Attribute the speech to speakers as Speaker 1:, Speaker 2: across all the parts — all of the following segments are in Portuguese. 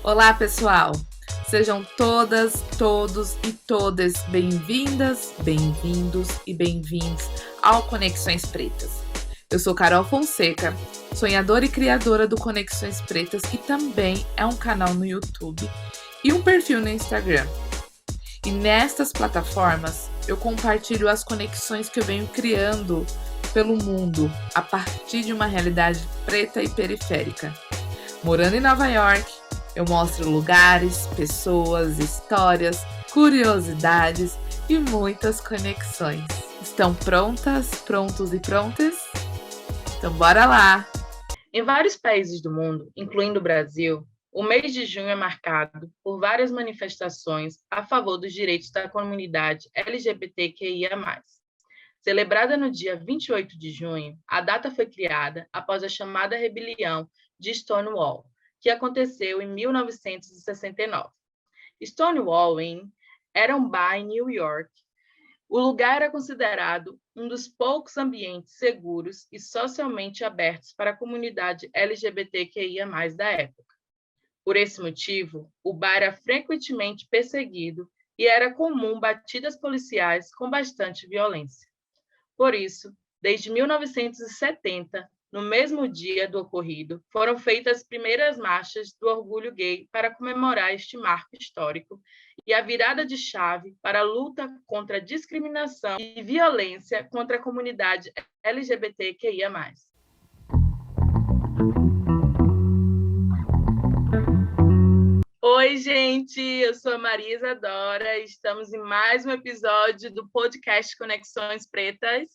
Speaker 1: Olá, pessoal! Sejam todas, todos e todas bem-vindas, bem-vindos e bem-vindos ao Conexões Pretas. Eu sou Carol Fonseca, sonhadora e criadora do Conexões Pretas, que também é um canal no YouTube e um perfil no Instagram. E nestas plataformas eu compartilho as conexões que eu venho criando pelo mundo a partir de uma realidade preta e periférica. Morando em Nova York, eu mostro lugares, pessoas, histórias, curiosidades e muitas conexões. Estão prontas, prontos e prontas? Então bora lá!
Speaker 2: Em vários países do mundo, incluindo o Brasil, o mês de junho é marcado por várias manifestações a favor dos direitos da comunidade LGBTQIA+. Celebrada no dia 28 de junho, a data foi criada após a chamada rebelião de Stonewall, que aconteceu em 1969. Stonewall Inn era um bar em New York. O lugar era considerado um dos poucos ambientes seguros e socialmente abertos para a comunidade LGBTQIA+, da época. Por esse motivo, o bar era frequentemente perseguido e era comum batidas policiais com bastante violência. Por isso, desde 1970, no mesmo dia do ocorrido, foram feitas as primeiras marchas do orgulho gay para comemorar este marco histórico e a virada de chave para a luta contra a discriminação e violência contra a comunidade LGBTQIA+. Oi, gente! Eu sou a Maria Isadora e estamos em mais um episódio do podcast Conexões Pretas.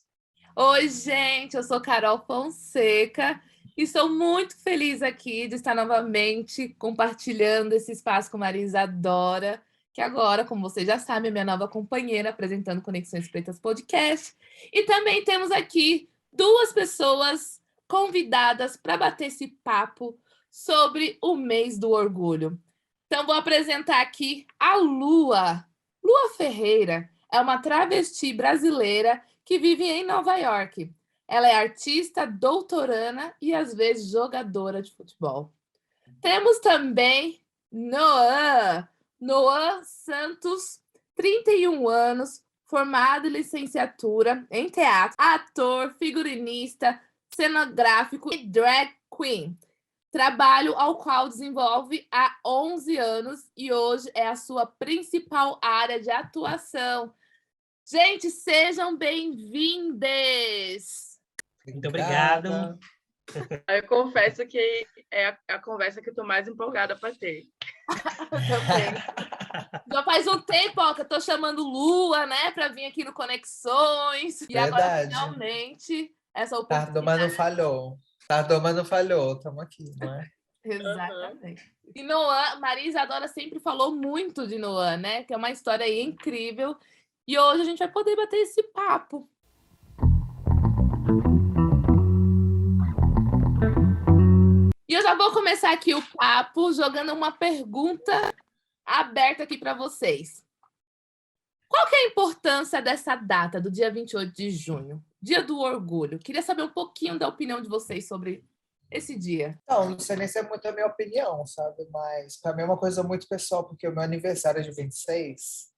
Speaker 1: Oi, gente! Eu sou Carol Fonseca e estou muito feliz aqui de estar novamente compartilhando esse espaço com Maria Isadora, que agora, como vocês já sabem, é minha nova companheira apresentando Conexões Pretas Podcast. E também temos aqui duas pessoas convidadas para bater esse papo sobre o mês do orgulho. Então, vou apresentar aqui a Lua. Lua Ferreira é uma travesti brasileira que vive em Nova York. Ela é artista, doutoranda e, às vezes, jogadora de futebol. Temos também Noah Santos, 31 anos, formado em licenciatura em teatro, ator, figurinista, cenográfico e drag queen. Trabalho ao qual desenvolve há 11 anos e hoje é a sua principal área de atuação. Gente, sejam bem-vindes!
Speaker 3: Muito obrigado.
Speaker 2: Eu confesso que é a conversa que eu estou mais empolgada para ter.
Speaker 1: Também. Já faz um tempo ó, que eu estou chamando Lua, né, para vir aqui no Conexões. E agora, finalmente, essa oportunidade.
Speaker 3: Tardou, mas não falhou. Estamos aqui, não é?
Speaker 1: Exatamente. E Noah, Maria Isadora sempre falou muito de Noah, né? Que é uma história aí incrível. E hoje a gente vai poder bater esse papo. E eu já vou começar aqui o papo jogando uma pergunta aberta aqui para vocês. Qual que é a importância dessa data, do dia 28 de junho? Dia do Orgulho. Queria saber um pouquinho da opinião de vocês sobre esse dia.
Speaker 3: Não sei nem se é muito a minha opinião, sabe? Mas para mim é uma coisa muito pessoal, porque o meu aniversário é de 26.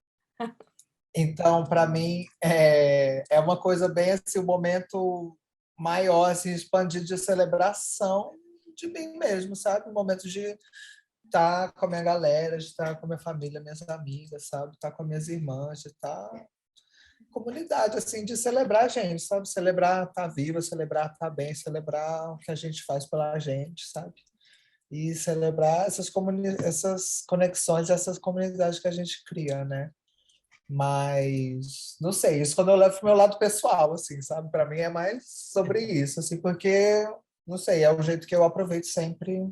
Speaker 3: Então, para mim, é uma coisa bem assim, um momento maior, assim, expandido de celebração de mim mesmo, sabe? Um momento de estar com a minha galera, de estar com a minha família, minhas amigas, sabe? Estar com as minhas irmãs, de estar comunidade, assim, de celebrar a gente, sabe? Celebrar estar viva, celebrar estar bem, celebrar o que a gente faz pela gente, sabe? E celebrar essas conexões, essas comunidades que a gente cria, né? Mas, não sei, isso quando eu levo pro meu lado pessoal, assim, sabe? Para mim é mais sobre isso, assim, porque, não sei, é o jeito que eu aproveito sempre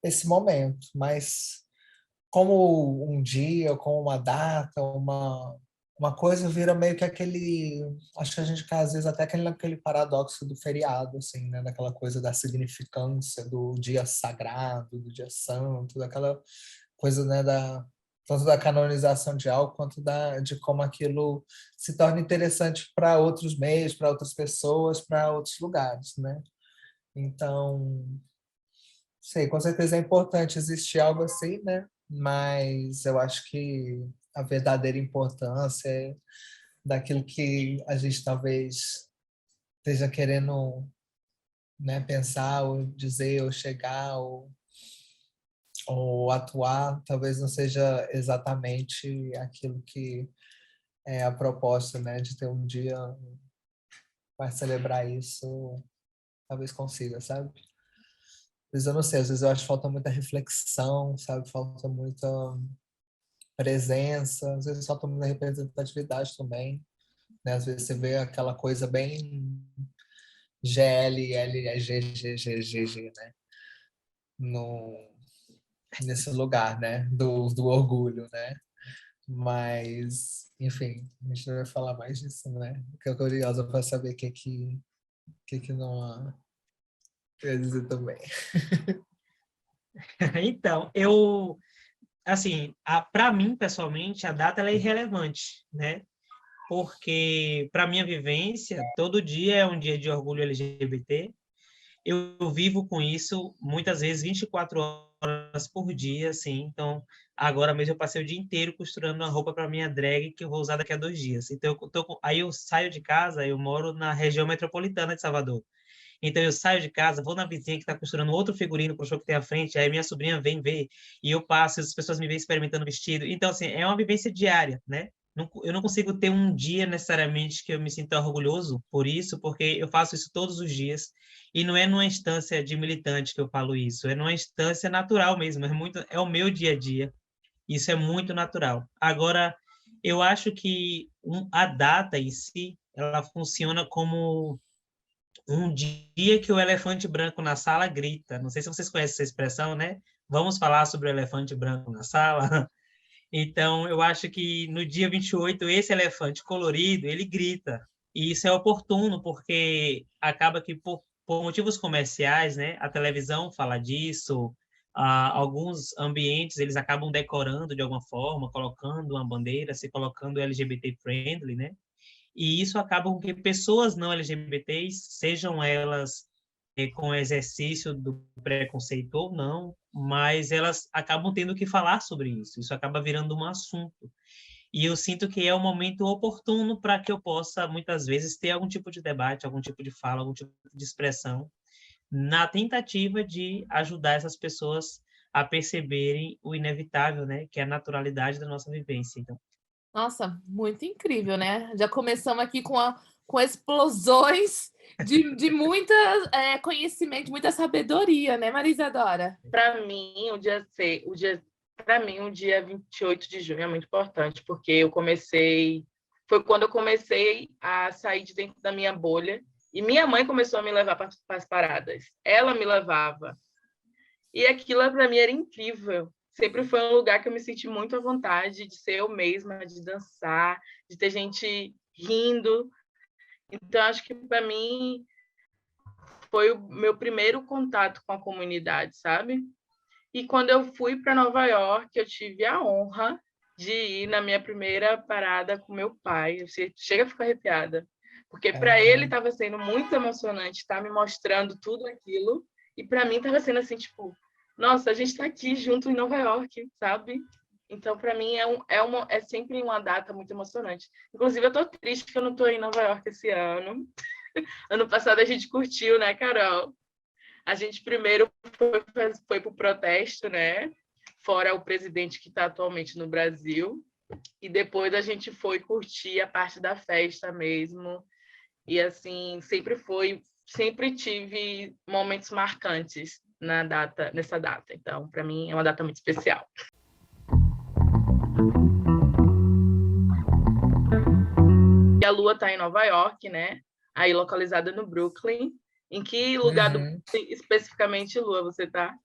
Speaker 3: esse momento. Mas como um dia, como uma data, uma coisa vira meio que aquele... Acho que a gente às vezes até aquele paradoxo do feriado, assim, né? Daquela coisa da significância do dia sagrado, do dia santo, daquela coisa, né? Tanto da canonização de algo, quanto de como aquilo se torna interessante para outros meios, para outras pessoas, para outros lugares, né? Então, Sei, com certeza é importante existir algo assim, né? Mas eu acho que a verdadeira importância é daquilo que a gente talvez esteja querendo, né, pensar, ou dizer, ou chegar, ou atuar, talvez não seja exatamente aquilo que é a proposta, né, de ter um dia para celebrar isso, talvez consiga, sabe? Às vezes eu não sei, às vezes eu acho que falta muita reflexão, sabe? Falta muita presença, às vezes falta muita representatividade também, né? Às vezes você vê aquela coisa bem GL, L, G, G, G, G, G, né? No, nesse lugar, né? Do orgulho, né? Mas, enfim, a gente vai falar mais disso, né? Porque eu tô curiosa para saber o que não quer dizer também.
Speaker 4: Então, assim, para mim, pessoalmente, a data ela é irrelevante, né? Porque, para minha vivência, todo dia é um dia de orgulho LGBT. Eu vivo com isso, muitas vezes, 24 horas por dia, assim. Então, agora mesmo eu passei o dia inteiro costurando uma roupa para minha drag que eu vou usar daqui a 2 dias. Então, aí eu saio de casa, eu moro na região metropolitana de Salvador. Então eu saio de casa, vou na vizinha que está costurando outro figurino para o show que tem à frente, aí minha sobrinha vem ver, e eu passo, e as pessoas me veem experimentando vestido. Então, assim, é uma vivência diária, né? Eu não consigo ter um dia necessariamente que eu me sinta orgulhoso por isso, porque eu faço isso todos os dias, e não é numa instância de militante que eu falo isso, é numa instância natural mesmo, é o meu dia a dia, isso é muito natural. Agora, eu acho que a data em si, ela funciona como um dia que o elefante branco na sala grita. Não sei se vocês conhecem essa expressão, né? Vamos falar sobre o elefante branco na sala. Então, eu acho que no dia 28, esse elefante colorido, ele grita. E isso é oportuno, porque acaba que, por motivos comerciais, né, a televisão fala disso, alguns ambientes eles acabam decorando de alguma forma, colocando uma bandeira, se colocando LGBT friendly, né? E isso acaba com que pessoas não LGBTs, sejam elas com exercício do preconceito ou não, mas elas acabam tendo que falar sobre isso. Isso acaba virando um assunto. E eu sinto que é o momento oportuno para que eu possa, muitas vezes, ter algum tipo de debate, algum tipo de fala, algum tipo de expressão, na tentativa de ajudar essas pessoas a perceberem o inevitável, né, que é a naturalidade da nossa vivência. Então,
Speaker 1: Nossa, muito incrível, né? Já começamos aqui com explosões de muita conhecimento, muita sabedoria, né, Maria Isadora?
Speaker 2: Para mim, para mim, o dia 28 de junho é muito importante, porque foi quando eu comecei a sair de dentro da minha bolha, e minha mãe começou a me levar para as paradas. Ela me levava. E aquilo para mim era incrível. Sempre foi um lugar que eu me senti muito à vontade de ser eu mesma, de dançar, de ter gente rindo. Então, acho que para mim foi o meu primeiro contato com a comunidade, sabe? E quando eu fui para Nova York, eu tive a honra de ir na minha primeira parada com meu pai. Chega a ficar arrepiada, porque para ele estava sendo muito emocionante estar me mostrando tudo aquilo, e para mim estava sendo assim, tipo, nossa, a gente está aqui junto em Nova York, sabe? Então, para mim, é sempre uma data muito emocionante. Inclusive, eu estou triste que eu não estou em Nova York esse ano. Ano passado a gente curtiu, né, Carol? A gente primeiro foi para o protesto, né? Fora o presidente que está atualmente no Brasil. E depois a gente foi curtir a parte da festa mesmo. E assim, sempre tive momentos marcantes nessa data. Então, para mim, é uma data muito especial. E a Lua está em Nova York, né? Aí localizada no Brooklyn. Em que lugar especificamente, Lua, você está?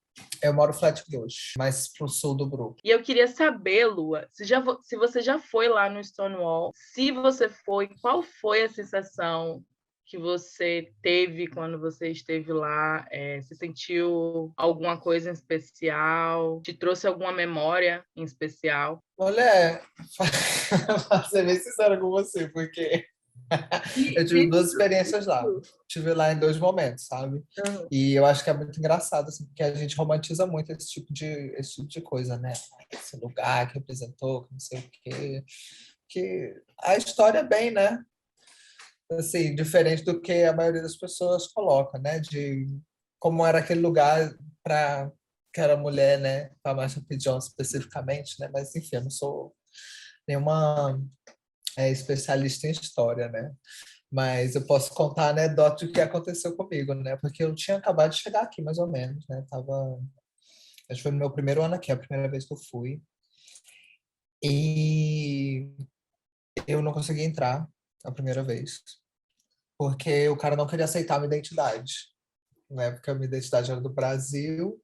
Speaker 3: Eu moro em Flatbush, mais pro sul do Brooklyn.
Speaker 2: E eu queria saber, Lua, se você já foi lá no Stonewall, se você foi, qual foi a sensação que você teve quando você esteve lá? Você sentiu alguma coisa em especial? Te trouxe alguma memória em especial?
Speaker 3: Olha, vou ser bem sincero com você, porque Eu tive duas
Speaker 2: Isso.
Speaker 3: experiências lá. Tive lá em dois momentos, sabe?
Speaker 2: Uhum.
Speaker 3: E eu acho que é muito engraçado, assim, porque a gente romantiza muito esse tipo de coisa, né? Esse lugar que representou, que não sei o quê. Que a história é bem, né? Assim, diferente do que a maioria das pessoas coloca, né? De como era aquele lugar para que era mulher, né? Para Marsha P. Johnson especificamente, né? Mas enfim, eu não sou nenhuma especialista em história, né? Mas eu posso contar a anedota do que aconteceu comigo, né? Porque eu tinha acabado de chegar aqui, mais ou menos, né? Acho que foi no meu primeiro ano aqui, a primeira vez que eu fui. E eu não consegui entrar a primeira vez, porque o cara não queria aceitar a minha identidade, né? Porque a minha identidade era do Brasil.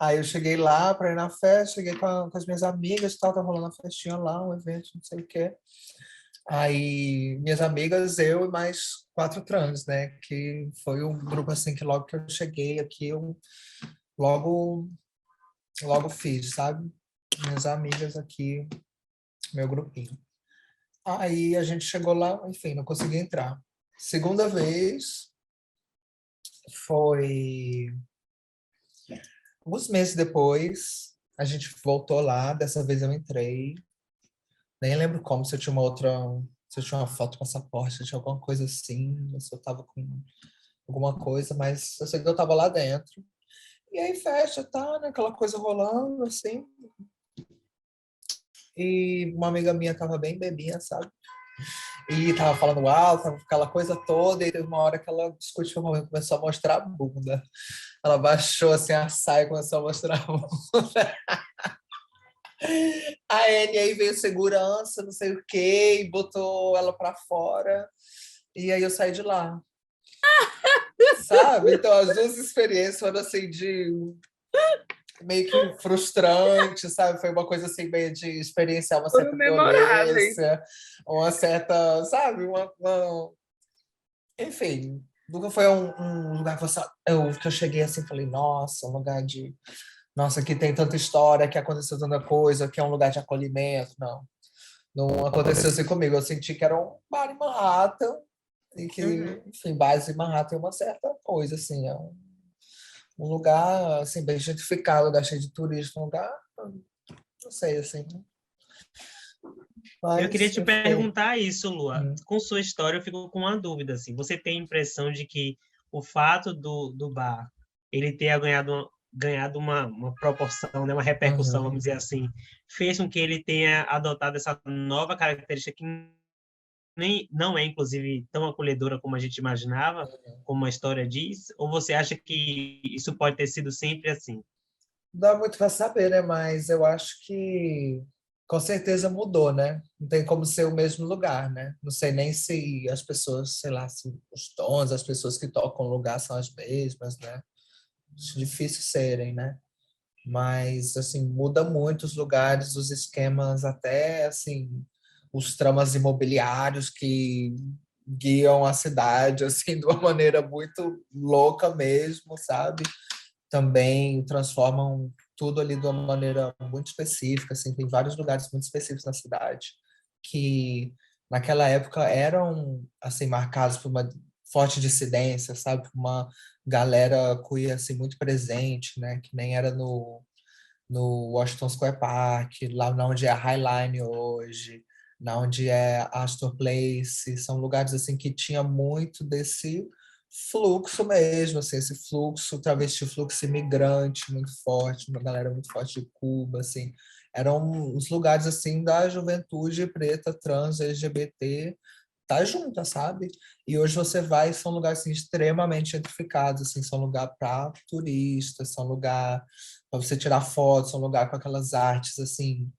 Speaker 3: Aí eu cheguei lá para ir na festa, cheguei com as minhas amigas e tal, tava rolando uma festinha lá, um evento, não sei o quê. Aí, minhas amigas, eu e mais quatro trans, né? Que foi um grupo assim que logo que eu cheguei aqui, eu logo, logo fiz, sabe? Minhas amigas aqui, meu grupinho. Aí a gente chegou lá, enfim, não consegui entrar. Segunda vez foi alguns meses depois, a gente voltou lá, dessa vez eu entrei. Nem lembro como, se eu tinha uma outra, se eu tinha uma foto de passaporte, se eu tinha alguma coisa assim, se eu tava com alguma coisa, mas eu sei que eu tava lá dentro. E aí festa, tá, né? Aquela coisa rolando, assim. E uma amiga minha tava bem bebinha, sabe? E tava falando alto, tava aquela coisa toda, e teve uma hora que ela discutiu comigo, começou a mostrar a bunda. Ela baixou assim a saia e começou a mostrar a bunda. A Anne aí veio segurança, não sei o quê, e botou ela pra fora. E aí eu saí de lá, sabe? Então as duas experiências foram assim de meio que frustrante, sabe? Foi uma coisa assim meio de experienciar uma
Speaker 2: Foram
Speaker 3: certa
Speaker 2: memoráveis.
Speaker 3: violência, uma certa, sabe? Enfim, nunca foi um lugar que, que eu cheguei assim e falei, nossa, um lugar de... Nossa, aqui tem tanta história, aqui aconteceu tanta coisa, aqui é um lugar de acolhimento. Não, não aconteceu assim comigo. Eu senti que era um bar em Manhattan e que,
Speaker 2: Uhum.
Speaker 3: enfim, bares em Manhattan é uma certa coisa, assim, é um lugar, assim, bem gentrificado, lugar cheio de turistas, um lugar, não sei, assim,
Speaker 4: Eu queria
Speaker 3: mas,
Speaker 4: te
Speaker 3: enfim.
Speaker 4: perguntar isso, Lua. Com sua história, eu fico com uma dúvida, assim. Você tem a impressão de que o fato do bar ele ter ganhado uma proporção, né, uma repercussão,
Speaker 3: Uhum.
Speaker 4: vamos dizer assim, fez com que ele tenha adotado essa nova característica que nem não é, inclusive, tão acolhedora como a gente imaginava, como a história diz? Ou você acha que isso pode ter sido sempre assim?
Speaker 3: Não dá muito para saber, né? Mas eu acho que com certeza mudou, né? Não tem como ser o mesmo lugar, né? Não sei nem se as pessoas, sei lá, se os tons, as pessoas que tocam o lugar são as mesmas, né? Acho difícil serem, né? Mas, assim, muda muito os lugares, os esquemas, até, assim, os tramas imobiliários que guiam a cidade, assim, de uma maneira muito louca mesmo, sabe? Também transformam tudo ali de uma maneira muito específica, assim, tem vários lugares muito específicos na cidade que naquela época eram assim marcados por uma forte dissidência, sabe, por uma galera queer assim muito presente, né, que nem era no Washington Square Park, lá onde é a High Line hoje, na onde é Astor Place, são lugares assim que tinha muito desse fluxo mesmo, assim, esse fluxo travesti, fluxo imigrante muito forte, uma galera muito forte de Cuba, assim, eram os lugares assim da juventude preta, trans, LGBT, tá junta, sabe? E hoje você vai, são lugares assim, extremamente gentrificados, assim, são lugar para turistas, são lugar para você tirar fotos, são lugar com aquelas artes assim,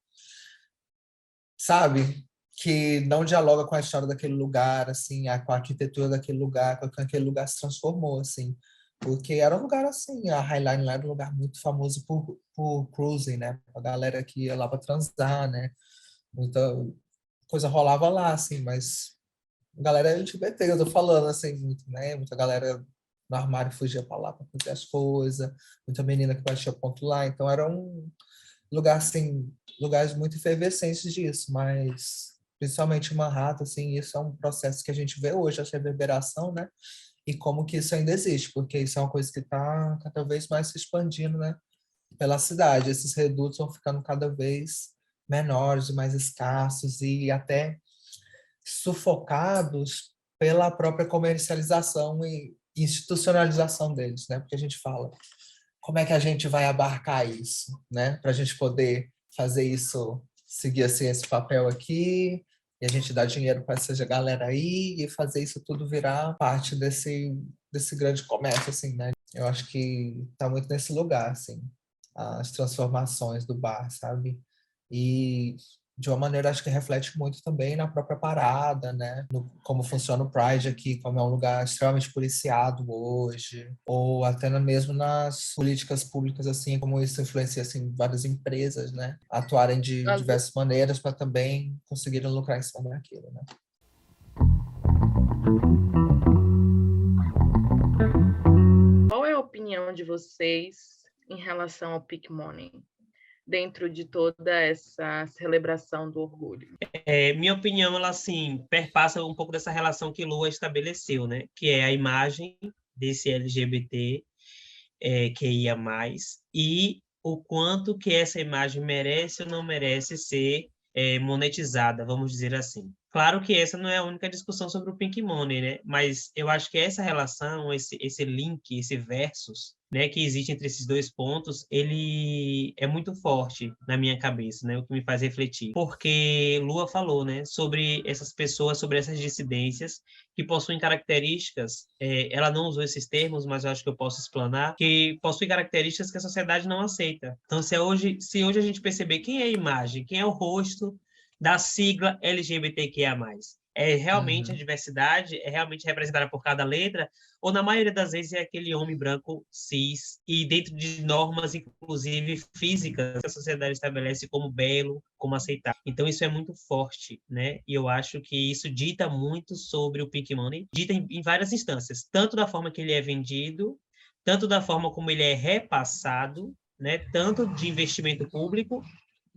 Speaker 3: sabe? Que não dialoga com a história daquele lugar, assim, com a arquitetura daquele lugar, com que aquele lugar se transformou, assim. Porque era um lugar assim, a Highline lá era um lugar muito famoso por cruising, né? A galera que ia lá para transar, né? Muita coisa rolava lá, assim, mas a galera LGBT, eu tô falando, assim, muito, né? Muita galera no armário fugia para lá para fazer as coisas, muita menina que batia ponto lá, então era um lugar, assim, lugares muito efervescentes disso, mas principalmente em Manhattan, assim, isso é um processo que a gente vê hoje, essa reverberação, né? E como que isso ainda existe, porque isso é uma coisa que está cada vez mais se expandindo, né? Pela cidade. Esses redutos vão ficando cada vez menores, mais escassos e até sufocados pela própria comercialização e institucionalização deles, né? Porque a gente fala, como é que a gente vai abarcar isso, né? Para a gente poder fazer isso, seguir assim esse papel aqui, e a gente dar dinheiro para essa galera aí e fazer isso tudo virar parte desse grande comércio, assim, né? Eu acho que está muito nesse lugar, assim, as transformações do bar, sabe? E de uma maneira acho que reflete muito também na própria parada, né? No, como funciona o Pride aqui, como é um lugar extremamente policiado hoje, ou até mesmo nas políticas públicas, assim, como isso influencia assim, várias empresas, né? Atuarem de diversas maneiras para também conseguirem lucrar em cima daquilo, né?
Speaker 2: Qual é a opinião de vocês em relação ao Peak Money, dentro de toda essa celebração do orgulho?
Speaker 4: Minha opinião, ela, assim, perpassa um pouco dessa relação que Lua estabeleceu, né? Que é a imagem desse LGBT, que ia mais, e o quanto que essa imagem merece ou não merece ser monetizada, vamos dizer assim. Claro que essa não é a única discussão sobre o Pink Money, né? Mas eu acho que essa relação, esse link, esse versus, né, que existe entre esses dois pontos, ele é muito forte na minha cabeça, né? O que me faz refletir. Porque Lua falou, né, sobre essas pessoas, sobre essas dissidências que possuem características, ela não usou esses termos, mas eu acho que eu posso explanar, que possuem características que a sociedade não aceita. Então, se hoje a gente perceber quem é a imagem, quem é o rosto da sigla LGBTQIA+, é realmente a
Speaker 3: Uhum.
Speaker 4: diversidade, é realmente representada por cada letra, ou na maioria das vezes é aquele homem branco cis, e dentro de normas, inclusive físicas, que a sociedade estabelece como belo, como aceitável. Então isso é muito forte, né? E eu acho que isso dita muito sobre o Pink Money, dita em várias instâncias, tanto da forma que ele é vendido, tanto da forma como ele é repassado, né? Tanto de investimento público,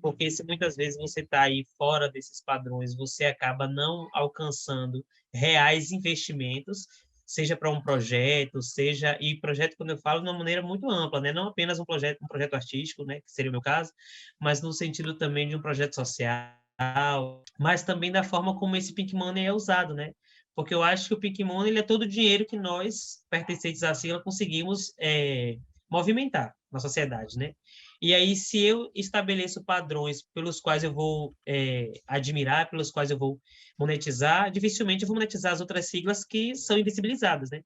Speaker 4: porque se muitas vezes você está aí fora desses padrões, você acaba não alcançando reais investimentos, seja para um projeto, seja, e projeto quando eu falo de uma maneira muito ampla, né? Não apenas um projeto artístico, né, que seria o meu caso, mas no sentido também de um projeto social, mas também da forma como esse Pink Money é usado, né? Porque eu acho que o Pink Money ele é todo o dinheiro que nós, pertencentes à sigla, conseguimos movimentar na sociedade, né? E aí, se eu estabeleço padrões pelos quais eu vou admirar, pelos quais eu vou monetizar, dificilmente eu vou monetizar as outras siglas que são invisibilizadas, né?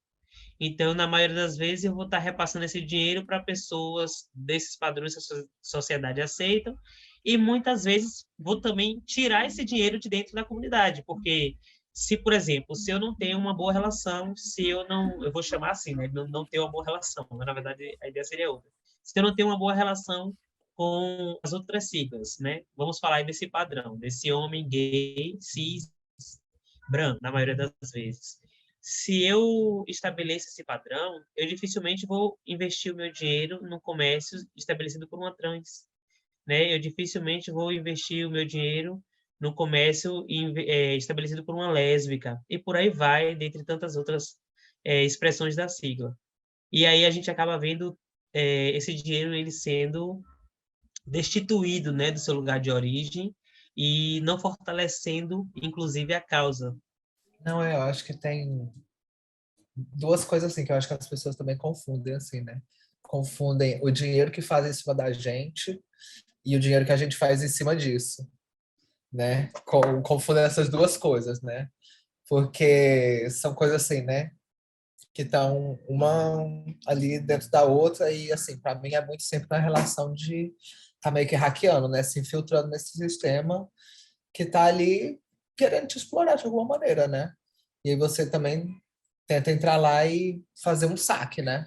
Speaker 4: Então, na maioria das vezes, eu vou estar repassando esse dinheiro para pessoas desses padrões que a sociedade aceita, e muitas vezes vou também tirar esse dinheiro de dentro da comunidade, porque se, por exemplo, se eu não tenho uma boa relação, se eu não, eu vou chamar assim, né, não tenho uma boa relação, mas na verdade a ideia seria outra. Se eu não tenho uma boa relação com as outras siglas, né? Vamos falar aí desse padrão, desse homem gay, cis, branco, na maioria das vezes. Se eu estabeleço esse padrão, eu dificilmente vou investir o meu dinheiro no comércio estabelecido por uma trans, né? Eu dificilmente vou investir o meu dinheiro no comércio estabelecido por uma lésbica, e por aí vai, dentre tantas outras expressões da sigla. E aí a gente acaba vendo esse dinheiro ele sendo destituído, né, do seu lugar de origem e não fortalecendo, inclusive, a causa.
Speaker 3: Não, eu acho que tem duas coisas assim que eu acho que as pessoas também confundem assim, né? Confundem o dinheiro que faz em cima da gente e o dinheiro que a gente faz em cima disso, né? Confundem essas duas coisas, né? Porque são coisas assim, né? Que estão uma ali dentro da outra e assim, para mim é muito sempre na relação de tá meio que hackeando, né? Se infiltrando nesse sistema que tá ali querendo te explorar de alguma maneira, né? E aí você também tenta entrar lá e fazer um saque, né?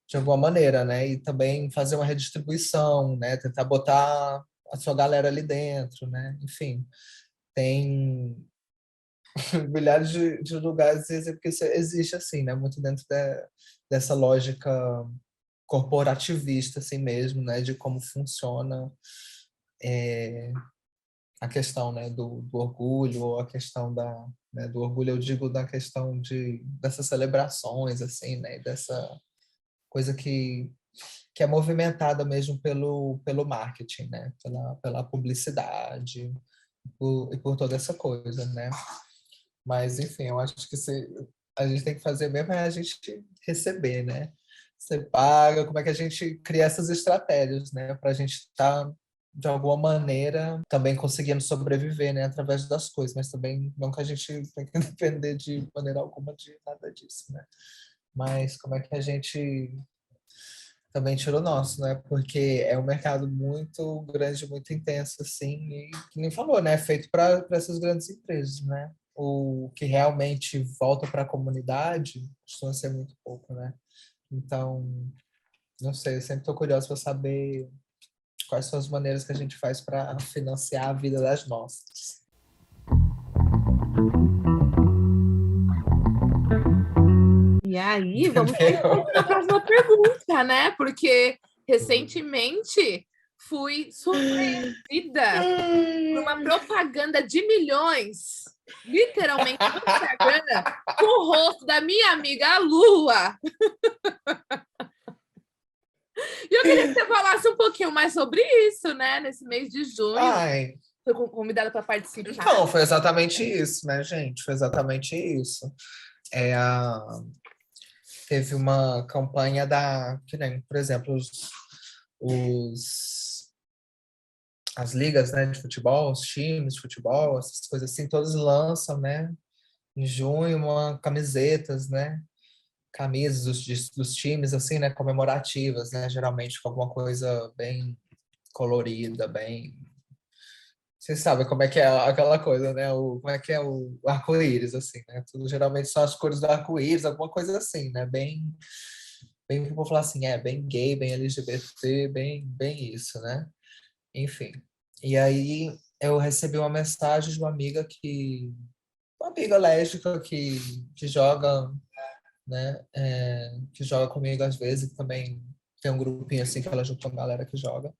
Speaker 3: De alguma maneira, né? E também fazer uma redistribuição, né? Tentar botar a sua galera ali dentro, né? Enfim, tem milhares de lugares porque isso existe assim, né? Muito dentro dessa lógica corporativista, assim mesmo, né? De como funciona a questão, né, do orgulho, ou a questão né, do orgulho, eu digo da questão dessas celebrações, assim, né, dessa coisa que é movimentada mesmo pelo marketing, né, pela publicidade e por toda essa coisa, né. Mas, enfim, eu acho que a gente tem que fazer mesmo é a gente receber, né. Você paga, como é que a gente cria essas estratégias, né, para a gente estar, de alguma maneira, também conseguindo sobreviver, né, através das coisas, mas também não que a gente tem que depender de maneira alguma de nada disso, né. Mas como é que a gente também tira o nosso, né? Porque é um mercado muito grande, muito intenso, assim, e que nem falou, né? É feito para essas grandes empresas, né? O que realmente volta para a comunidade costuma ser muito pouco, né? Então, não sei, eu sempre estou curioso para saber quais são as maneiras que a gente faz para financiar a vida das nossas.
Speaker 1: E aí, vamos para a próxima pergunta, né? Porque recentemente fui surpreendida por uma propaganda de milhões, literalmente no Instagram, com o rosto da minha amiga Lua. E eu queria que você falasse um pouquinho mais sobre isso, né? Nesse mês de junho,
Speaker 3: Ai,
Speaker 1: foi convidada para participar.
Speaker 3: então, foi exatamente isso, né, gente? Foi exatamente isso. Teve uma campanha que nem, por exemplo, as ligas, né, de futebol, os times de futebol, essas coisas assim, todos lançam, né, em junho, camisetas, né, camisas dos times, assim, né, comemorativas, né, geralmente com alguma coisa bem colorida, bem... Vocês sabem como é que é aquela coisa, né, como é que é o arco-íris, assim, né, tudo geralmente são as cores do arco-íris, alguma coisa assim, né, bem, vou falar assim, bem gay, bem LGBT, bem isso, né, enfim. E aí eu recebi uma mensagem de uma amiga lésbica que joga, né, que joga comigo às vezes, que também tem um grupinho assim que ela juntou uma galera que joga.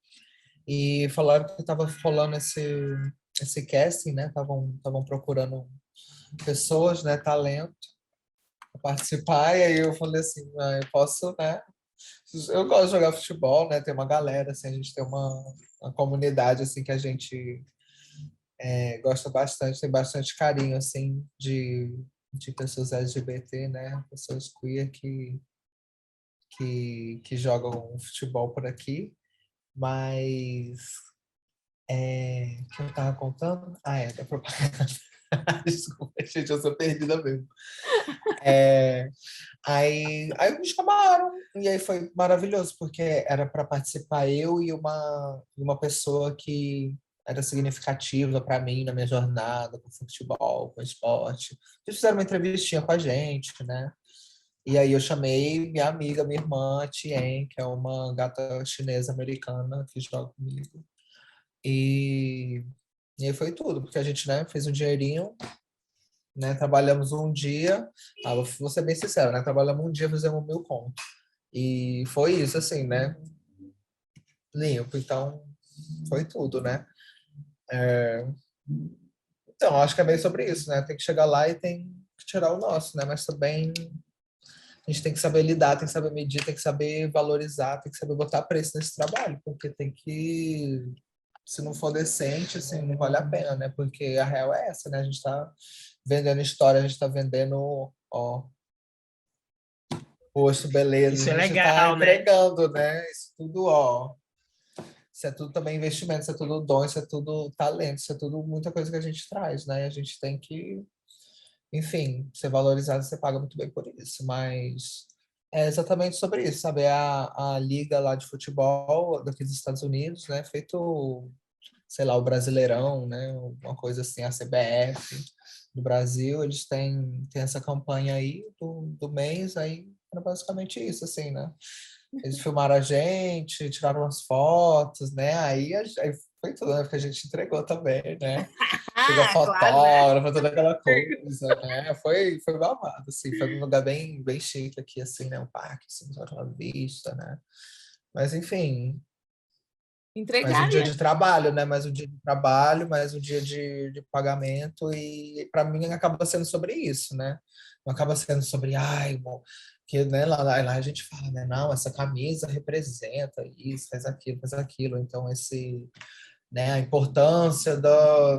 Speaker 3: E falaram que estava rolando esse casting, né? Estavam procurando pessoas, né, talento, para participar. E aí eu falei assim, eu posso, né? Eu gosto de jogar futebol, né? Tem uma galera, assim, a gente tem uma comunidade assim que a gente gosta bastante, tem bastante carinho assim de pessoas LGBT, né? Pessoas queer que jogam futebol por aqui. Mas que eu tava contando? Da propaganda. Desculpa, gente, eu sou perdida mesmo. Aí me chamaram, e aí foi maravilhoso, porque era para participar eu e uma pessoa que era significativa para mim na minha jornada com futebol, com esporte. Eles fizeram uma entrevistinha com a gente, né? E aí eu chamei minha amiga, minha irmã, Tien, que é uma gata chinesa americana que joga comigo. E aí foi tudo, porque a gente, né, fez um dinheirinho, né, trabalhamos um dia, vou ser bem sincero, né, trabalhamos um dia, fizemos 1.000 conto. E foi isso, assim, né, limpo, então foi tudo, né. Então, acho que é bem sobre isso, né, tem que chegar lá e tem que tirar o nosso, né, mas também a gente tem que saber lidar, tem que saber medir, tem que saber valorizar, tem que saber botar preço nesse trabalho, porque tem que, se não for decente, assim, não vale a pena, né? Porque a real é essa, né? A gente tá vendendo história, a gente tá vendendo, ó, posto, beleza,
Speaker 4: Isso é
Speaker 3: a gente tá
Speaker 4: legal, né?
Speaker 3: entregando, né? Isso tudo, ó. Isso é tudo também investimento, isso é tudo dom, isso é tudo talento, isso é tudo muita coisa que a gente traz, né? A gente tem que, enfim, ser valorizado, você paga muito bem por isso, mas é exatamente sobre isso, sabe? É a liga lá de futebol daqui dos Estados Unidos, né? Feito, sei lá, o Brasileirão, né? Uma coisa assim, a CBF do Brasil, eles têm essa campanha aí do mês, aí era basicamente isso, assim, né? Eles filmaram a gente, tiraram umas fotos, né? Aí foi tudo, né? Porque a gente entregou também, né? Chegou
Speaker 1: Claro, né?
Speaker 3: fotógrafo, toda aquela coisa, né? Foi babado, assim. Foi num lugar bem chique aqui, assim, né? Um parque, assim, só uma vista, né? Mas, enfim, Mais um dia
Speaker 1: Entregaria.
Speaker 3: de trabalho, né? Mais um dia de trabalho, mais um dia de pagamento, e para mim acaba sendo sobre isso, né? Não acaba sendo sobre, ai, bom, que né, lá a gente fala, né? Não, essa camisa representa isso, faz aquilo. Então, né, a importância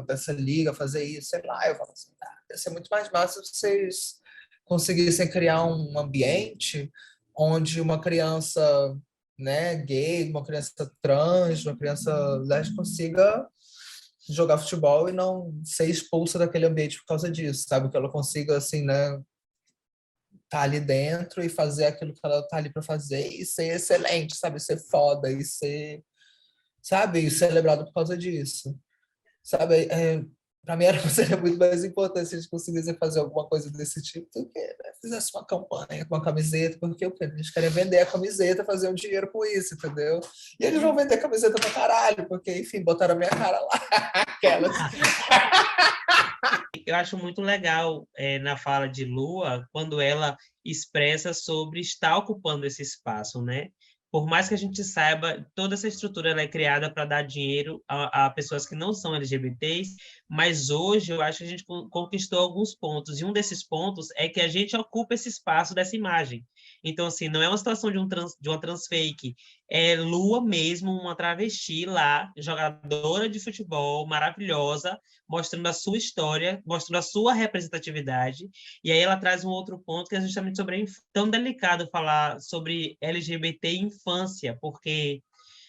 Speaker 3: dessa liga fazer isso, sei lá, eu falo assim, ia ser muito mais massa se vocês conseguissem criar um ambiente onde uma criança, né, gay, uma criança trans, uma criança lésbica consiga jogar futebol e não ser expulsa daquele ambiente por causa disso, sabe? Que ela consiga, assim, né, tá ali dentro e fazer aquilo que ela tá ali para fazer e ser excelente, sabe? Ser foda e ser, sabe? E ser lembrado por causa disso. Sabe, para mim seria muito mais importante se a gente conseguisse fazer alguma coisa desse tipo do que, né, fizesse uma campanha com uma camiseta, porque o quê? A gente queria vender a camiseta, fazer um dinheiro com isso, entendeu? E eles vão vender a camiseta pra caralho, porque, enfim, botaram a minha cara lá. Aquelas.
Speaker 4: Eu acho muito legal na fala de Lua, quando ela expressa sobre estar ocupando esse espaço, né? Por mais que a gente saiba, toda essa estrutura ela é criada para dar dinheiro a pessoas que não são LGBTs, mas hoje eu acho que a gente conquistou alguns pontos, e um desses pontos é que a gente ocupa esse espaço dessa imagem. Então, assim, não é uma situação de uma transfake, é Lua mesmo, uma travesti lá, jogadora de futebol, maravilhosa, mostrando a sua história, mostrando a sua representatividade, e aí ela traz um outro ponto que é justamente sobre tão delicado falar sobre LGBT e infância, porque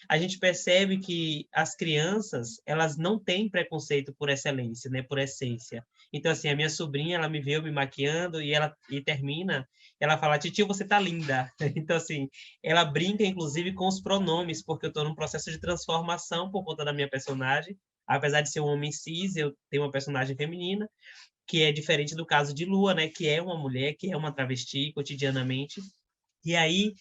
Speaker 4: a gente percebe que as crianças, elas não têm preconceito por excelência, né, por essência. Então, assim, a minha sobrinha, ela me viu me maquiando e termina, ela fala, titio, você tá linda. Então, assim, ela brinca, inclusive, com os pronomes, porque eu estou num processo de transformação por conta da minha personagem. Apesar de ser um homem cis, eu tenho uma personagem feminina, que é diferente do caso de Lua, né, que é uma mulher, que é uma travesti cotidianamente. E aí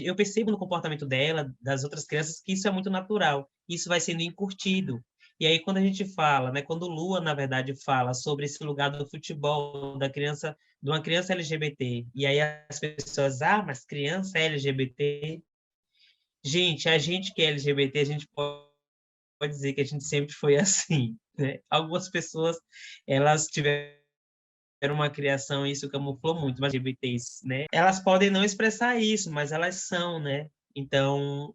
Speaker 4: eu percebo no comportamento dela, das outras crianças, que isso é muito natural. Isso vai sendo incutido. E aí quando a gente fala, né, quando Lua, na verdade, fala sobre esse lugar do futebol, da criança, de uma criança LGBT, e aí as pessoas, mas criança é LGBT. Gente, a gente que é LGBT, a gente pode dizer que a gente sempre foi assim, né? Algumas pessoas, elas tiveram uma criação, e isso camuflou muito, mas LGBTs, né? Elas podem não expressar isso, mas elas são, né? Então,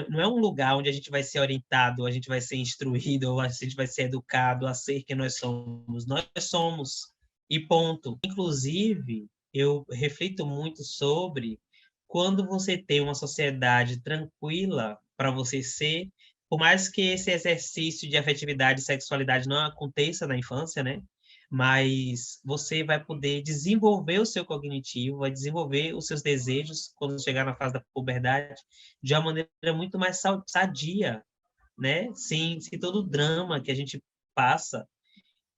Speaker 4: não é um lugar onde a gente vai ser orientado, a gente vai ser instruído, ou a gente vai ser educado a ser quem nós somos. Nós somos, e ponto. Inclusive, eu reflito muito sobre quando você tem uma sociedade tranquila para você ser, por mais que esse exercício de afetividade e sexualidade não aconteça na infância, né? Mas você vai poder desenvolver o seu cognitivo, vai desenvolver os seus desejos quando chegar na fase da puberdade de uma maneira muito mais sadia, né? Sem todo o drama que a gente passa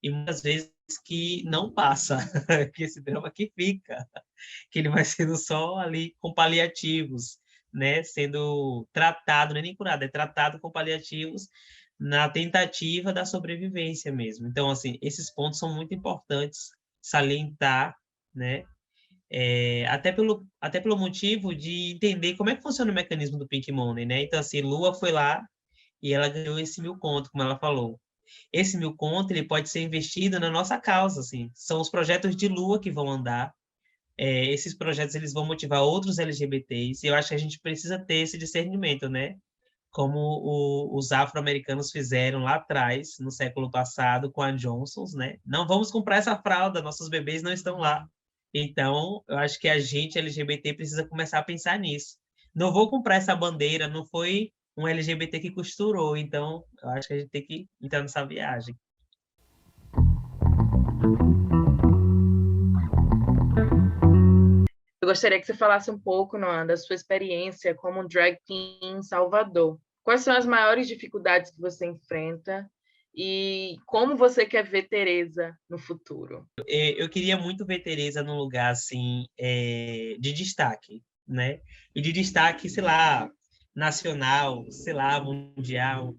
Speaker 4: e muitas vezes que não passa, que esse drama que fica, que ele vai sendo só ali com paliativos, né? Sendo tratado, não é nem curado, é tratado com paliativos na tentativa da sobrevivência mesmo. Então, assim, esses pontos são muito importantes salientar, né? Até pelo motivo de entender como é que funciona o mecanismo do Pink Money, né? Então, assim, Lua foi lá e ela ganhou esse 1.000 conto, como ela falou. Esse 1.000 conto, ele pode ser investido na nossa causa, assim. São os projetos de Lua que vão andar. Esses projetos, eles vão motivar outros LGBTs, e eu acho que a gente precisa ter esse discernimento, né? Como os afro-americanos fizeram lá atrás, no século passado, com a Johnson's, né? Não vamos comprar essa fralda, nossos bebês não estão lá. Então, eu acho que a gente, LGBT, precisa começar a pensar nisso. Não vou comprar essa bandeira, não foi um LGBT que costurou, então eu acho que a gente tem que entrar nessa viagem.
Speaker 2: Eu gostaria que você falasse um pouco, Noah, da sua experiência como drag queen em Salvador. Quais são as maiores dificuldades que você enfrenta e como você quer ver Teresa no futuro?
Speaker 4: Eu queria muito ver Teresa num lugar assim de destaque, né? E de destaque, sei lá, nacional, sei lá, mundial.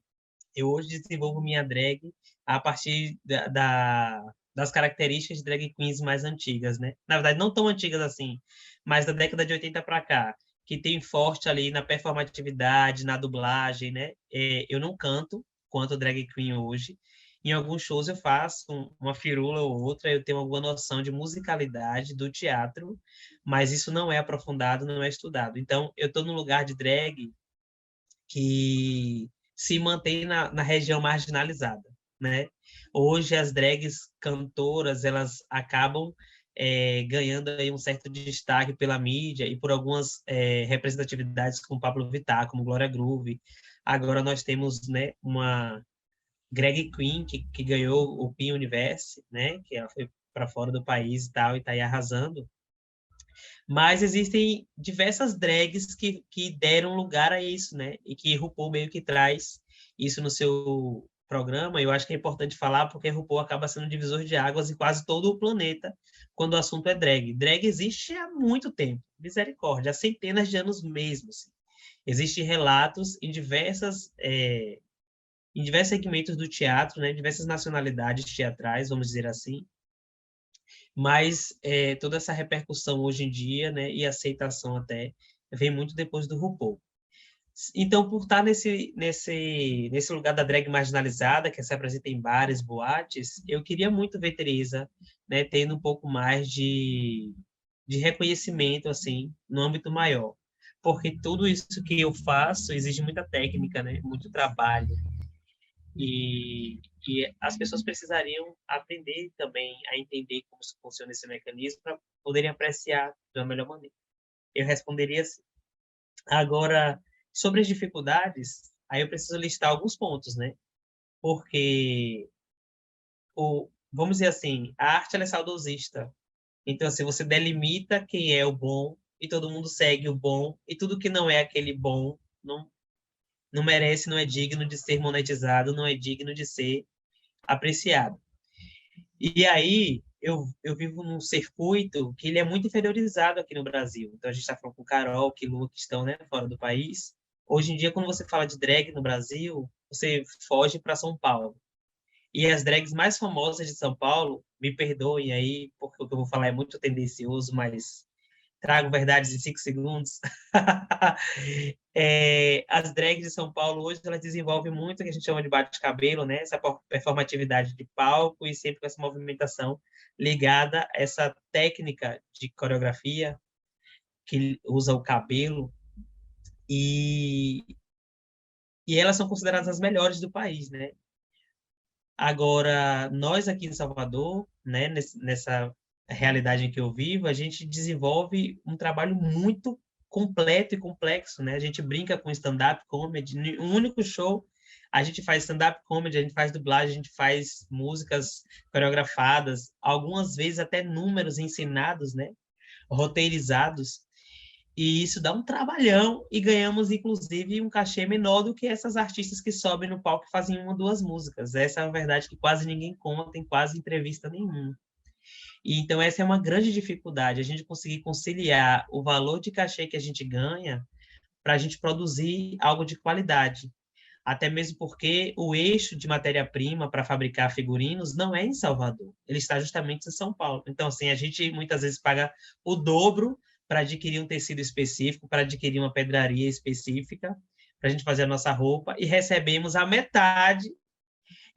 Speaker 4: Eu hoje desenvolvo minha drag a partir das características de drag queens mais antigas, né? Na verdade, não tão antigas assim, mas da década de 80 para cá. que tem forte ali na performatividade, na dublagem, né? Eu não canto quanto drag queen hoje. Em alguns shows eu faço uma firula ou outra, eu tenho alguma noção de musicalidade do teatro, mas isso não é aprofundado, não é estudado. Então, eu estou num lugar de drag que se mantém na região marginalizada, né? Hoje as drags cantoras, elas acabam ganhando aí um certo destaque pela mídia e por algumas representatividades como Pablo Vittar, como Glória Groove. Agora nós temos, né, uma drag queen que ganhou o Pin Universe, né, que ela foi para fora do país e tal, e está aí arrasando. Mas existem diversas drags que deram lugar a isso, né? E que RuPaul meio que traz isso no seu programa. Eu acho que é importante falar porque RuPaul acaba sendo um divisor de águas em quase todo o planeta quando o assunto é drag. Drag existe há muito tempo, misericórdia, há centenas de anos mesmo. Assim. Existem relatos em diversos segmentos do teatro, né? Diversas nacionalidades teatrais, vamos dizer assim, mas toda essa repercussão hoje em dia, né, e aceitação até, vem muito depois do RuPaul. Então, por estar nesse lugar da drag marginalizada, que se apresenta em bares, boates, eu queria muito ver Teresa, né, tendo um pouco mais de reconhecimento, assim, no âmbito maior. Porque tudo isso que eu faço exige muita técnica, né, muito trabalho. E as pessoas precisariam aprender também a entender como funciona esse mecanismo para poderem apreciar da melhor maneira. Eu responderia assim. Agora, sobre as dificuldades, aí eu preciso listar alguns pontos, né? Porque, vamos dizer assim, a arte ela é saudosista. Então, assim, você delimita quem é o bom e todo mundo segue o bom e tudo que não é aquele bom não merece, não é digno de ser monetizado, não é digno de ser apreciado. E aí, eu vivo num circuito que ele é muito inferiorizado aqui no Brasil. Então, a gente está falando com Carol, que Lu, que estão, né, fora do país. Hoje em dia, quando você fala de drag no Brasil, você foge para São Paulo. E as drags mais famosas de São Paulo, me perdoem aí, porque o que eu vou falar é muito tendencioso, mas trago verdades em 5 segundos. As drags de São Paulo hoje elas desenvolvem muito o que a gente chama de bate-cabelo, né? Essa performatividade de palco e sempre com essa movimentação ligada a essa técnica de coreografia que usa o cabelo e, e elas são consideradas as melhores do país, né? Agora, nós aqui em Salvador, né, nessa realidade em que eu vivo, a gente desenvolve um trabalho muito completo e complexo, né? A gente brinca com stand-up comedy, um único show, a gente faz stand-up comedy, a gente faz dublagem, a gente faz músicas coreografadas, algumas vezes até números ensinados, né? Roteirizados. E isso dá um trabalhão e ganhamos, inclusive, um cachê menor do que essas artistas que sobem no palco e fazem uma ou duas músicas. Essa é a verdade que quase ninguém conta em quase entrevista nenhuma. E, então, essa é uma grande dificuldade, a gente conseguir conciliar o valor de cachê que a gente ganha para a gente produzir algo de qualidade. Até mesmo porque o eixo de matéria-prima para fabricar figurinos não é em Salvador, ele está justamente em São Paulo. Então, assim, a gente muitas vezes paga o dobro para adquirir um tecido específico, para adquirir uma pedraria específica, para a gente fazer a nossa roupa, e recebemos a metade.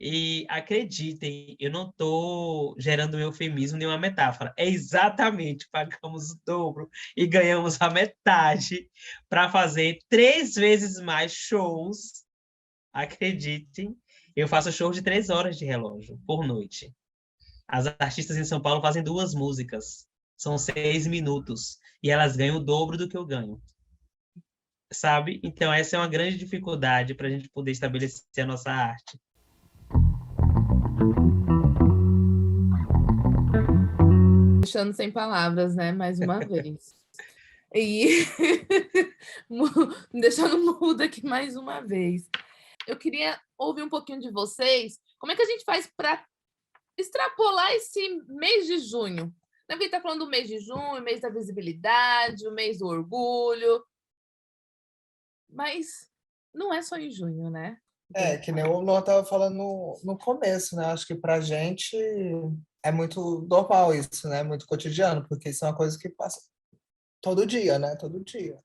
Speaker 4: E acreditem, eu não estou gerando um eufemismo nem uma metáfora. É exatamente, pagamos o dobro e ganhamos a metade para fazer 3 vezes mais shows. Acreditem, eu faço show de 3 horas de relógio por noite. As artistas em São Paulo fazem 2 músicas, são 6 minutos, e elas ganham o dobro do que eu ganho, sabe? Então, essa é uma grande dificuldade para a gente poder estabelecer a nossa arte.
Speaker 1: Deixando sem palavras, né? Mais uma vez. E me deixando muda aqui mais uma vez. Eu queria ouvir um pouquinho de vocês. Como é que a gente faz para extrapolar esse mês de junho? Né? Porque está falando do mês de junho, mês da visibilidade, o mês do orgulho. Mas não é só em junho, né?
Speaker 3: Que nem o Luan estava falando no começo, né? Acho que pra gente é muito normal isso, né? Muito cotidiano, porque isso é uma coisa que passa todo dia, né? Todo dia.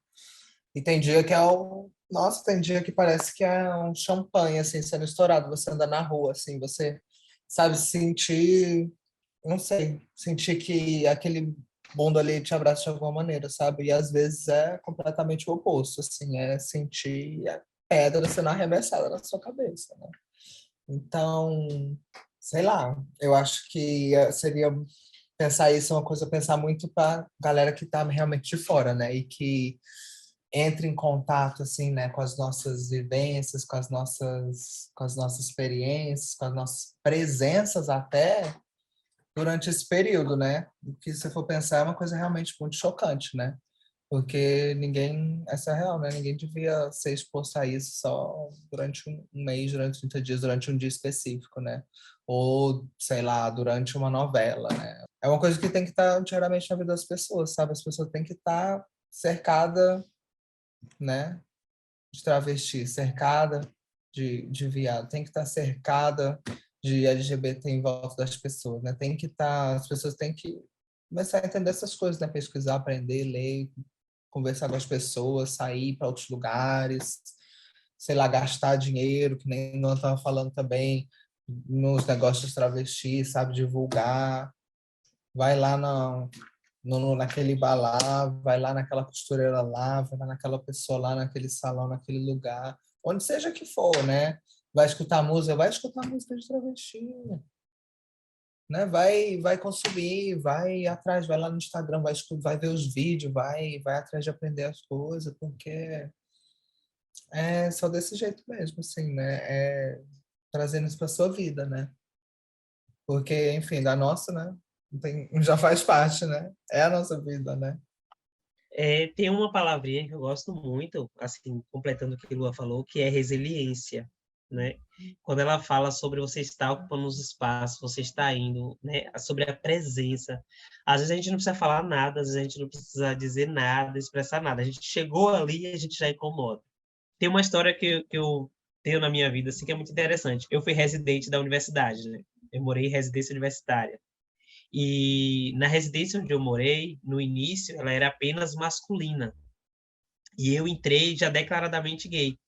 Speaker 3: E tem dia que é um. Nossa, tem dia que parece que é um champanhe, assim, sendo estourado. Você anda na rua, assim, você sabe sentir. Não sei, sentir que aquele mundo ali te abraça de alguma maneira, sabe? E às vezes é completamente o oposto, assim, é sentir a pedra sendo arremessada na sua cabeça, né? Então, sei lá, eu acho que seria pensar isso é uma coisa, pensar muito para galera que está realmente de fora, né? E que entre em contato, assim, né, com as nossas vivências, com as nossas experiências, com as nossas presenças até durante esse período, né? O que se for pensar é uma coisa realmente muito chocante, né? Porque ninguém, essa é a real, né? Ninguém devia ser exposto a isso só durante um mês, durante 30 dias, durante um dia específico, né? Ou, sei lá, durante uma novela, né? É uma coisa que tem que estar diariamente na vida das pessoas, sabe? As pessoas têm que estar cercada, né? De travesti, cercada de viado, tem que estar cercada de LGBT em volta das pessoas, né? Tem que estar, as pessoas têm que começar a entender essas coisas, né? Pesquisar, aprender, ler, conversar com as pessoas, sair para outros lugares, sei lá, gastar dinheiro, que nem nós estava falando também, nos negócios de travesti, sabe? Divulgar, vai lá naquele bar lá, vai lá naquela costureira lá, vai lá naquela pessoa lá, naquele salão, naquele lugar, onde seja que for, né? Vai escutar música de travesti, né? Vai consumir, vai atrás, vai lá no Instagram, vai ver os vídeos, vai atrás de aprender as coisas, porque é só desse jeito mesmo, assim, né? É trazendo isso para sua vida, né? Porque, enfim, da nossa, né? Já faz parte, né? É a nossa vida, né?
Speaker 4: Tem uma palavrinha que eu gosto muito, assim, completando o que a Lua falou, que é resiliência, né? Quando ela fala sobre você estar ocupando os espaços, você está indo, né? Sobre a presença. Às vezes a gente não precisa falar nada, às vezes a gente não precisa dizer nada, expressar nada. A gente chegou ali e a gente já incomoda. Tem uma história que eu tenho na minha vida, assim, que é muito interessante. Eu fui residente da universidade, né? Eu morei em residência universitária. E na residência onde eu morei, no início, ela era apenas masculina. E eu entrei já declaradamente gay.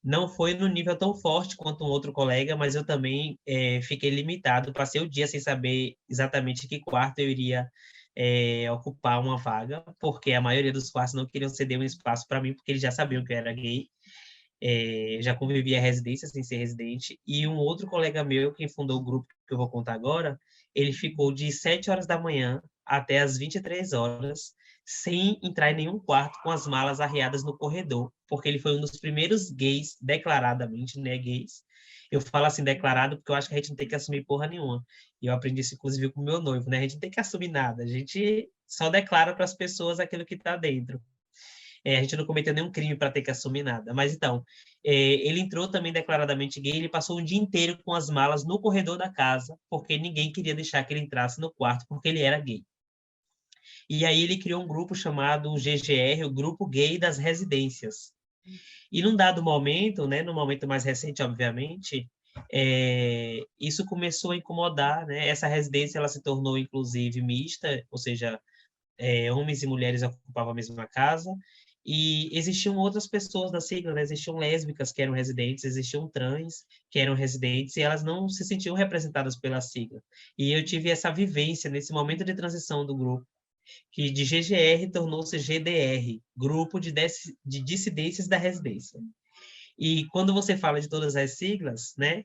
Speaker 4: Não foi no nível tão forte quanto um outro colega, mas eu também fiquei limitado. Passei o dia sem saber exatamente que quarto eu iria ocupar uma vaga, porque a maioria dos quartos não queriam ceder um espaço para mim, porque eles já sabiam que eu era gay. Já convivia a residência sem ser residente, e um outro colega meu, quem fundou o grupo que eu vou contar agora, ele ficou de 7 horas da manhã até as 23 horas, sem entrar em nenhum quarto, com as malas arriadas no corredor, porque ele foi um dos primeiros gays, declaradamente, né, gays. Eu falo assim, declarado, porque eu acho que a gente não tem que assumir porra nenhuma. E eu aprendi isso, inclusive, com o meu noivo, né? A gente não tem que assumir nada, a gente só declara para as pessoas aquilo que está dentro. A gente não cometeu nenhum crime para ter que assumir nada. Mas então, ele entrou também declaradamente gay, ele passou o dia inteiro com as malas no corredor da casa, porque ninguém queria deixar que ele entrasse no quarto, porque ele era gay. E aí ele criou um grupo chamado GGR, o Grupo Gay das Residências. E num dado momento, né, no momento mais recente, obviamente, isso começou a incomodar, né? Essa residência ela se tornou, inclusive, mista, ou seja, homens e mulheres ocupavam a mesma casa, e existiam outras pessoas da sigla, né? Existiam lésbicas que eram residentes, existiam trans que eram residentes, e elas não se sentiam representadas pela sigla. E eu tive essa vivência nesse momento de transição do grupo, que de GGR tornou-se GDR, Grupo de Dissidências da Residência. E quando você fala de todas as siglas, né?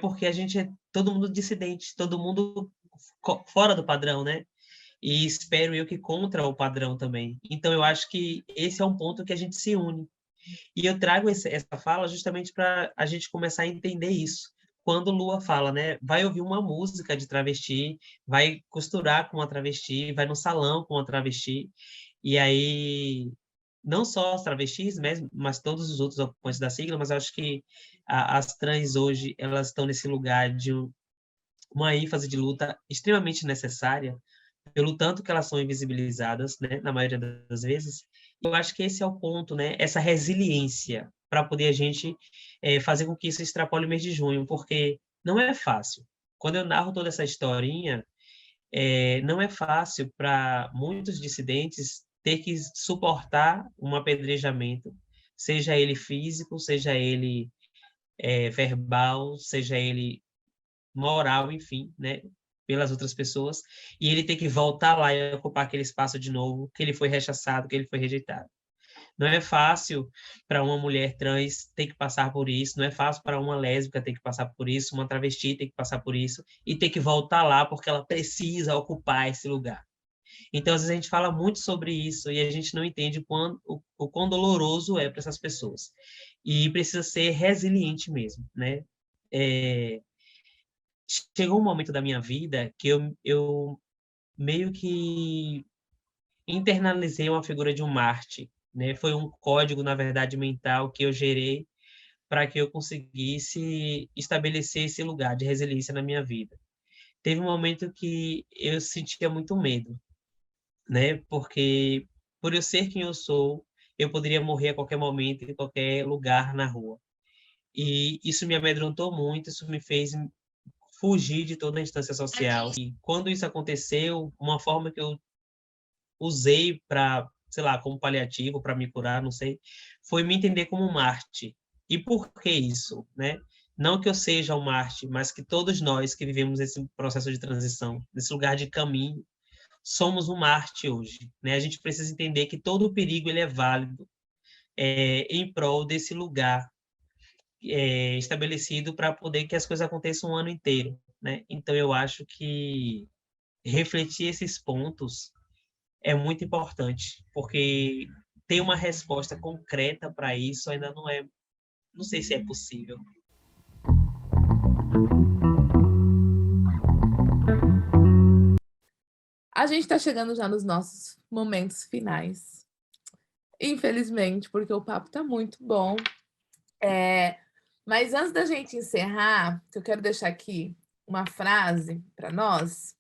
Speaker 4: Porque a gente é todo mundo dissidente, todo mundo fora do padrão, né? E espero eu que contra o padrão também. Então, eu acho que esse é um ponto que a gente se une. E eu trago essa fala justamente para a gente começar a entender isso. Quando Lua fala, né, vai ouvir uma música de travesti, vai costurar com uma travesti, vai no salão com uma travesti, e aí não só os travestis, mas todos os outros ocupantes da sigla, mas eu acho que as trans hoje, elas estão nesse lugar de uma ênfase de luta extremamente necessária, pelo tanto que elas são invisibilizadas, né, na maioria das vezes. Eu acho que esse é o ponto, né, essa resiliência para poder a gente fazer com que isso extrapole o mês de junho, porque não é fácil. Quando eu narro toda essa historinha, não é fácil para muitos dissidentes ter que suportar um apedrejamento, seja ele físico, seja ele verbal, seja ele moral, enfim, né, pelas outras pessoas, e ele ter que voltar lá e ocupar aquele espaço de novo, que ele foi rechaçado, que ele foi rejeitado. Não é fácil para uma mulher trans ter que passar por isso, não é fácil para uma lésbica ter que passar por isso, uma travesti ter que passar por isso, e ter que voltar lá porque ela precisa ocupar esse lugar. Então, às vezes, a gente fala muito sobre isso e a gente não entende o quão doloroso é para essas pessoas. E precisa ser resiliente mesmo, né? Chegou um momento da minha vida que eu meio que internalizei uma figura de um Marte, né? Foi um código, na verdade, mental que eu gerei para que eu conseguisse estabelecer esse lugar de resiliência na minha vida. Teve um momento que eu sentia muito medo, né? Porque por eu ser quem eu sou, eu poderia morrer a qualquer momento, em qualquer lugar na rua. E isso me amedrontou muito, isso me fez fugir de toda a instância social. E quando isso aconteceu, uma forma que eu usei para, sei lá, como paliativo, para me curar, não sei, foi me entender como um Marte. E por que isso, né? Não que eu seja um Marte, mas que todos nós que vivemos esse processo de transição, nesse lugar de caminho, somos um Marte hoje, né? A gente precisa entender que todo o perigo ele é válido em prol desse lugar estabelecido para poder que as coisas aconteçam o ano inteiro, né? Então eu acho que refletir esses pontos é muito importante, porque ter uma resposta concreta para isso ainda não sei se é possível.
Speaker 1: A gente está chegando já nos nossos momentos finais. Infelizmente, porque o papo está muito bom. Mas antes da gente encerrar, eu quero deixar aqui uma frase para nós.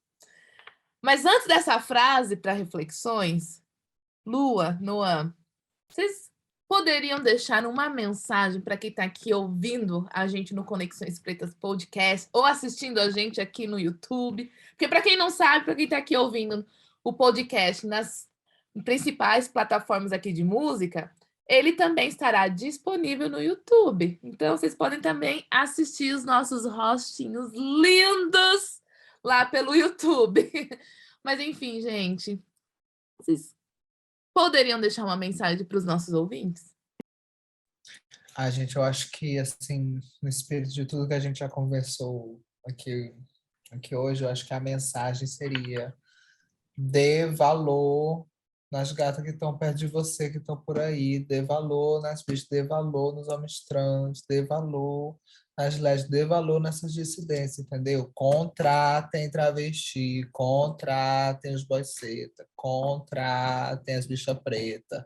Speaker 1: Mas antes dessa frase para reflexões, Lua, Noam, vocês poderiam deixar uma mensagem para quem está aqui ouvindo a gente no Conexões Pretas Podcast ou assistindo a gente aqui no YouTube? Porque para quem não sabe, para quem está aqui ouvindo o podcast nas principais plataformas aqui de música, ele também estará disponível no YouTube. Então, vocês podem também assistir os nossos rostinhos lindos lá pelo YouTube. Mas, enfim, gente, vocês poderiam deixar uma mensagem para os nossos ouvintes?
Speaker 3: Gente, eu acho que, assim, no espírito de tudo que a gente já conversou aqui hoje, eu acho que a mensagem seria: dê valor nas gatas que estão perto de você, que estão por aí, dê valor nas bichas, dê valor nos homens trans, dê valor nas lésbicas, dê valor nessas dissidências, entendeu? Contratem travesti, contratem os boiceta, contratem as bichas pretas,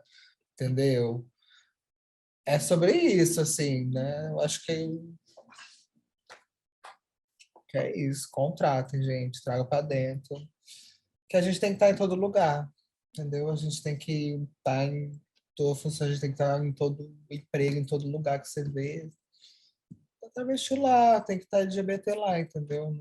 Speaker 3: entendeu? É sobre isso, assim, né? Eu acho que é isso. Contratem, gente, traga para dentro. Que a gente tem que estar em todo lugar, entendeu? A gente tem que estar em toda função, a gente tem que estar em todo emprego, em todo lugar que você vê. Travesti lá, tem que estar LGBT lá, entendeu?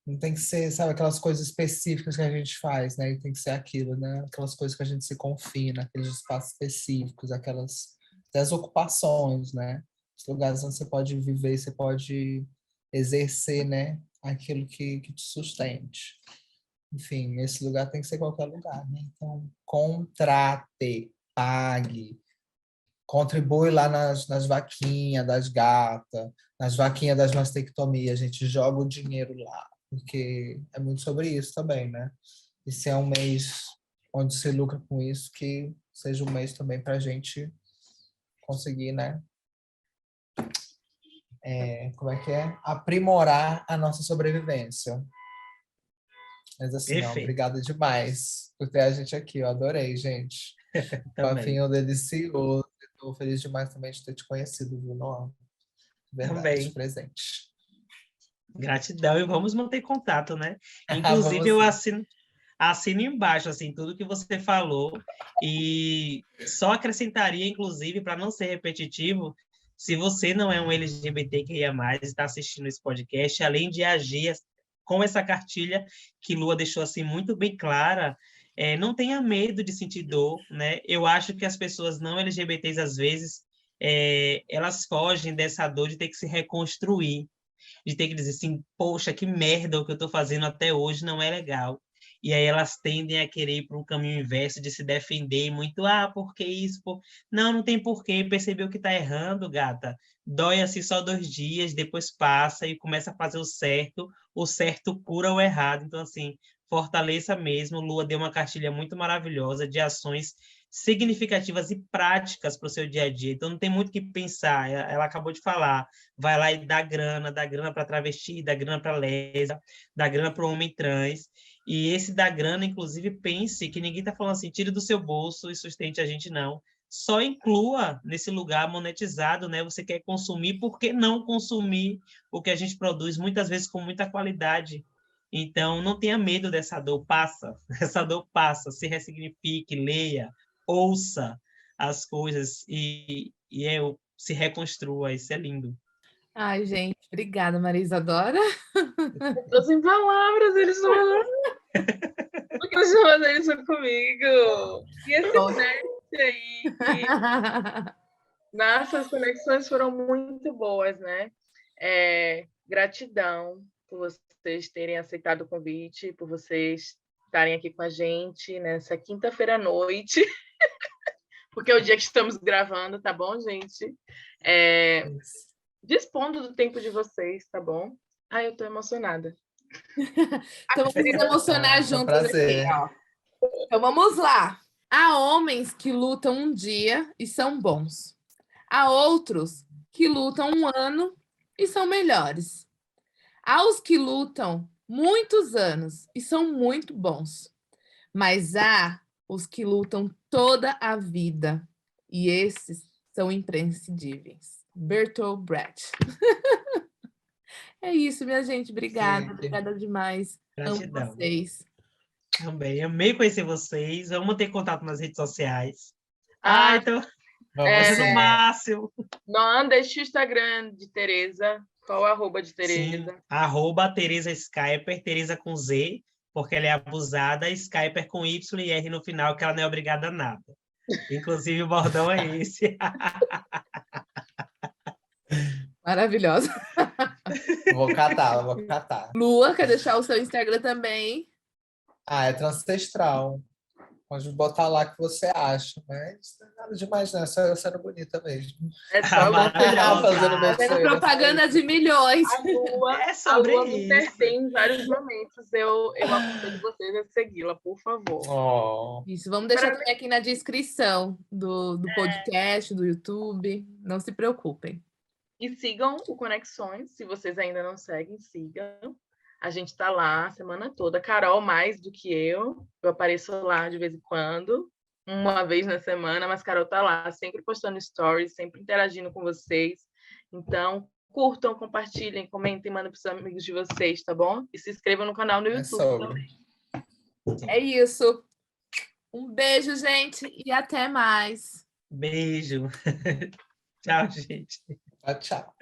Speaker 3: Não tem que ser, sabe, aquelas coisas específicas que a gente faz, né? E tem que ser aquilo, né? Aquelas coisas que a gente se confina, aqueles espaços específicos, aquelas desocupações, né? Os lugares onde você pode viver, você pode exercer, né? Aquilo que te sustente. Enfim, esse lugar tem que ser qualquer lugar, né? Então, contrate, pague, contribui lá nas vaquinhas das gatas, nas vaquinhas das mastectomias, a gente joga o dinheiro lá, porque é muito sobre isso também, né? E se é um mês onde se lucra com isso, que seja um mês também para a gente conseguir, né? Como é que é? Aprimorar a nossa sobrevivência. Mas assim, obrigado demais por ter a gente aqui. Eu adorei, gente. Papinho delicioso. Estou feliz demais também de ter te conhecido, viu, Noam? Verdade, presente.
Speaker 4: Gratidão, e vamos manter contato, né? Inclusive, eu assino embaixo, assim, tudo que você falou, e só acrescentaria, inclusive, para não ser repetitivo, se você não é um LGBTQIA+, está assistindo esse podcast, além de agir com essa cartilha que Lua deixou assim muito bem clara, não tenha medo de sentir dor, né? Eu acho que as pessoas não LGBTs, às vezes, elas fogem dessa dor de ter que se reconstruir, de ter que dizer assim, poxa, que merda o que eu estou fazendo até hoje não é legal. E aí elas tendem a querer ir para um caminho inverso de se defender muito, por que isso? Não, não tem porquê, percebeu que está errando, gata. Dói assim só 2 dias, depois passa e começa a fazer o certo cura o errado. Então, assim, fortaleça mesmo. Lua deu uma cartilha muito maravilhosa de ações significativas e práticas para o seu dia a dia. Então, não tem muito o que pensar. Ela acabou de falar, vai lá e dá grana para travesti, dá grana para lésbica, dá grana para o homem trans. E esse da grana, inclusive, pense que ninguém está falando assim, tire do seu bolso e sustente a gente, não. Só inclua nesse lugar monetizado, né? Você quer consumir, por que não consumir o que a gente produz, muitas vezes com muita qualidade? Então, não tenha medo dessa dor, passa. Essa dor passa, se ressignifique, leia, ouça as coisas se reconstrua. Isso é lindo.
Speaker 1: Ai, gente, obrigada, Maria Isadora.
Speaker 2: Estou sem palavras, eles estão falando. Por que eles estão fazendo isso comigo? E esse teste aí? Nossas conexões foram muito boas, né? Gratidão por vocês terem aceitado o convite, por vocês estarem aqui com a gente nessa quinta-feira à noite, porque é o dia que estamos gravando, tá bom, gente? Dispondo do tempo de vocês, tá bom? Ai, eu tô emocionada.
Speaker 1: Então vamos nos emocionar juntos aqui, ó. Então vamos lá. Há homens que lutam um dia e são bons. Há outros que lutam um ano e são melhores. Há os que lutam muitos anos e são muito bons. Mas há os que lutam toda a vida e esses são imprescindíveis. Bertolt Brecht. É isso, minha gente. Obrigada. Obrigada demais.
Speaker 4: Gratidão.
Speaker 1: Amo vocês.
Speaker 4: Também. Amei conhecer vocês. Vamos ter contato nas redes sociais. Então...
Speaker 3: Vamos
Speaker 4: no máximo.
Speaker 2: Não, deixa o Instagram de Tereza. Qual é o arroba de Tereza?
Speaker 4: Sim, @Tereza Skyper, Tereza com Z, porque ela é abusada, Skyper com Y e R no final, que ela não é obrigada a nada. Inclusive, o bordão é esse.
Speaker 1: Maravilhosa.
Speaker 3: Vou catar.
Speaker 1: Lua, quer deixar o seu Instagram também?
Speaker 3: É Transcestral. Pode botar lá o que você acha, mas não é nada demais, não. É só eu sendo bonita mesmo.
Speaker 2: É só
Speaker 1: fazendo propaganda de milhões.
Speaker 2: A Lua me intertém em vários momentos. Eu aconselho vocês a segui-la, por favor.
Speaker 1: Isso, vamos deixar também aqui na descrição do podcast, do YouTube. Não se preocupem.
Speaker 2: E sigam o Conexões, se vocês ainda não seguem, sigam. A gente está lá a semana toda. Carol, mais do que eu apareço lá de vez em quando, uma vez na semana, mas Carol está lá, sempre postando stories, sempre interagindo com vocês. Então, curtam, compartilhem, comentem, mandem para os amigos de vocês, tá bom? E se inscrevam no canal no YouTube também.
Speaker 1: É isso. Um beijo, gente, e até mais.
Speaker 4: Beijo. Tchau, gente.
Speaker 3: Tchau.